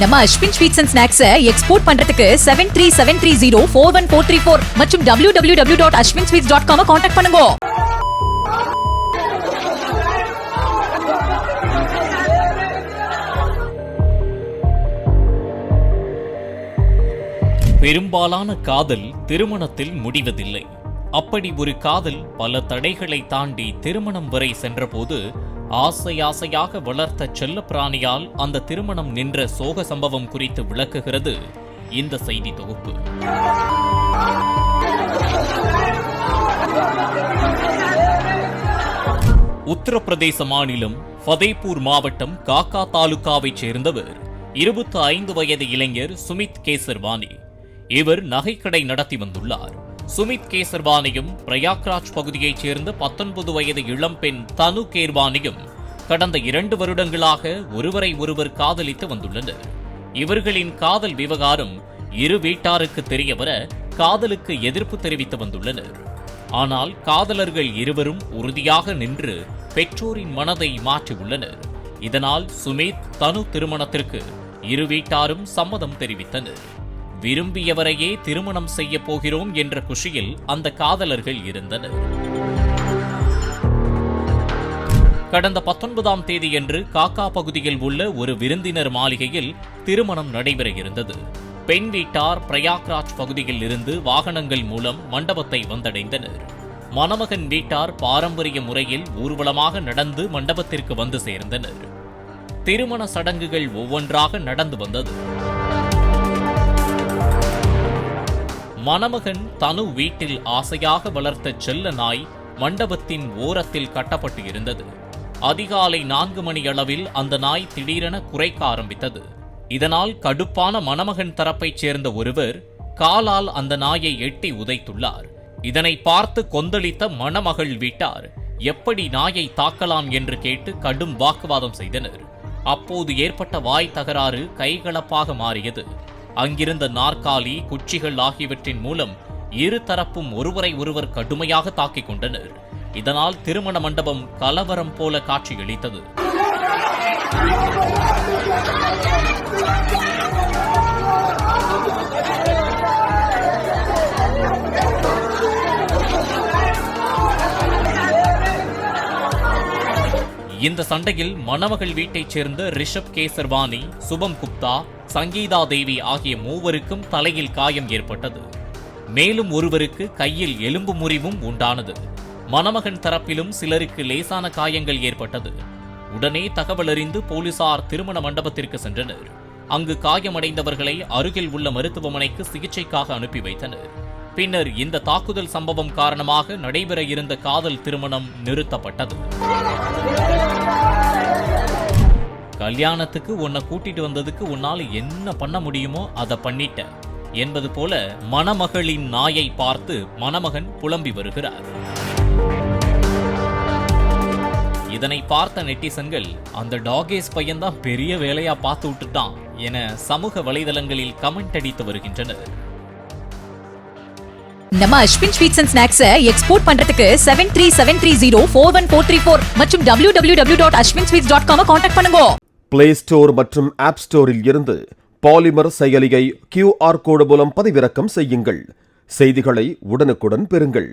நம்ம Ashwin sweets and snacks export பண்றதுக்கு 7373041434 மற்றும் www.ashwinsweets.com கான்டாக்ட் பண்ணுங்க. பெரும்பாலான காதல் திருமணத்தில் முடிவதில்லை. அப்படி ஒரு காதல் பல தடைகளை தாண்டி திருமணம் வரை சென்றபோது ஆசையாக வளர்த்த செல்ல பிராணியால் அந்த திருமணம் நின்ற சோக சம்பவம் குறித்து விளக்குகிறது இந்த செய்தி தொகுப்பு. உத்தரப்பிரதேச மாநிலம் ஃபதேபூர் மாவட்டம் காக்கா தாலுகாவைச் சேர்ந்தவர் 25 வயது இளைஞர் சுமித் கேசர்வானி. இவர் நகைக்கடை நடத்தி வந்துள்ளார். சுமித் கேசர்வானியும் பிரயாக்ராஜ் பகுதியைச் சேர்ந்த 19 வயது இளம்பெண் தனு கேர்வானியும் கடந்த 2 வருடங்களாக ஒருவரை ஒருவர் காதலித்து வந்துள்ளனர். இவர்களின் காதல் விவகாரம் இரு வீட்டாருக்கு தெரியவர காதலுக்கு எதிர்ப்பு தெரிவித்து வந்துள்ளனர். ஆனால் காதலர்கள் இருவரும் உறுதியாக நின்று பெற்றோரின் மனதை மாற்றியுள்ளனர். இதனால் சுமித் தனு திருமணத்திற்கு இரு வீட்டாரும் சம்மதம் தெரிவித்தனர். விரும்பியவரையே திருமணம் செய்ய போகிறோம் என்ற குஷியில் அந்த காதலர்கள் இருந்தனர். கடந்த 19ஆம் தேதியன்று காக்கா பகுதியில் உள்ள ஒரு விருந்தினர் மாளிகையில் திருமணம் நடைபெற இருந்தது. பெண் வீட்டார் பிரயாக்ராஜ் பகுதியில் இருந்து வாகனங்கள் மூலம் மண்டபத்தை வந்தடைந்தனர். மணமகன் வீட்டார் பாரம்பரிய முறையில் ஊர்வலமாக நடந்து மண்டபத்திற்கு வந்து சேர்ந்தனர். திருமண சடங்குகள் ஒவ்வொன்றாக நடந்து வந்தது. மணமகன் தனு வீட்டில் ஆசையாக வளர்த்த செல்ல நாய் மண்டபத்தின் ஓரத்தில் கட்டப்பட்டு இருந்தது. அதிகாலை 4 மணி அளவில் அந்த நாய் திடீரென குரைக்க ஆரம்பித்தது. இதனால் கடுப்பான மணமகன் தரப்பைச் சேர்ந்த ஒருவர் காலால் அந்த நாயை எட்டி உதைத்துள்ளார். இதனை பார்த்து கொந்தளித்த மணமகள் வீட்டார் எப்படி நாயை தாக்கலாம் என்று கேட்டு கடும் வாக்குவாதம் செய்தனர். அப்போது ஏற்பட்ட வாய் தகராறு கைகலப்பாக மாறியது. அங்கிருந்த நாற்காலி, குச்சிகள் ஆகியவற்றின் மூலம் இரு தரப்பும் ஒருவரை ஒருவர் கடுமையாக தாக்கிக் கொண்டனர். இதனால் திருமண மண்டபம் கலவரம் போல காட்சியளித்தது. இந்த சண்டையில் மணமகள் வீட்டைச் சேர்ந்த ரிஷப் கேசர்வானி, சுபம் குப்தா, சங்கீதா தேவி ஆகிய மூவருக்கும் தலையில் காயம் ஏற்பட்டது. மேலும் ஒருவருக்கு கையில் எலும்பு முறிவும் உண்டானது. மணமகன் தரப்பிலும் சிலருக்கு லேசான காயங்கள் ஏற்பட்டது. உடனே தகவல் அறிந்து போலீசார் திருமண மண்டபத்திற்கு சென்றனர். அங்கு காயமடைந்தவர்களை அருகில் உள்ள மருத்துவமனைக்கு சிகிச்சைக்காக அனுப்பி வைத்தனர். பின்னர் இந்த தாக்குதல் சம்பவம் காரணமாக நடைபெற இருந்த காதல் திருமணம் நிறுத்தப்பட்டது. கல்யாணத்துக்கு உன்னை கூட்டிட்டு வந்ததுக்கு உன்னால் என்ன பண்ண முடியுமோ அதை பண்ணிட்ட என்பது போல மணமகளின் நாயை பார்த்து மணமகன் புலம்பி வருகிறார். இதனை பார்த்த நெட்டிசன்கள் அந்த டாகேஸ் பையன்தான் பெரிய வேலையா பார்த்து விட்டுட்டான் என சமூக வலைதளங்களில் கமெண்ட் அடித்து வருகின்றனர். நம்ம Ashwin sweets and snacks export பண்றதுக்கு 7373041434 மற்றும் www.ashwinsweets.com கான்டாக்ட் பண்ணுங்க. பிளே ஸ்டோர் மற்றும் ஆப் ஸ்டோரில் இருந்து பாலிமர் செயலியை QR கோடு மூலம் பதிவிறக்கம் செய்யுங்கள். செய்திகளை உடனுக்குடன் பெறுங்கள்.